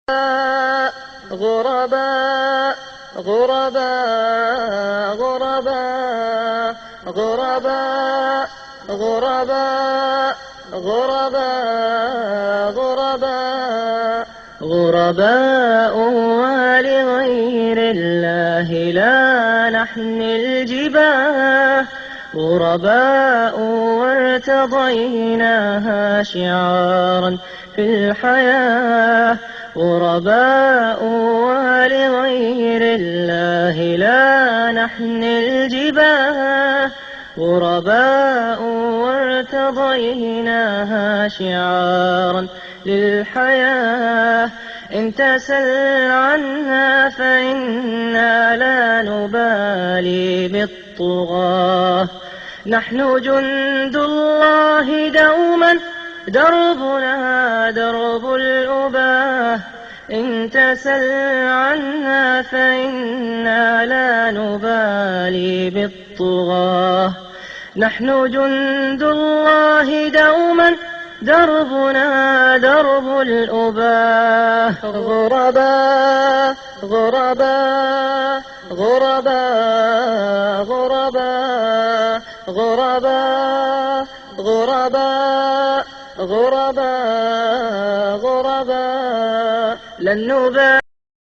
غرباء غرباء غرباء غرباء غرباء غرباء غرباء غرباء ولغير الله لا نحمي الجباه غرباء وارتضيناها شعارا في الحياة غرباء ولغير الله لا نحمي الجباه غرباء وارتضيناها شعارا للحياة إن تسل عنا فإنا لا نبالي بالطغاة نحن جند الله دوما دربنا درب الأباه إن تسل عنا فإنا لا نبالي بالطغاة نحن جند الله دوما دربنا درب الأباه غرباء غرباء غرباء غرباء غرباء غرباء غرباء غرباء لن نبالي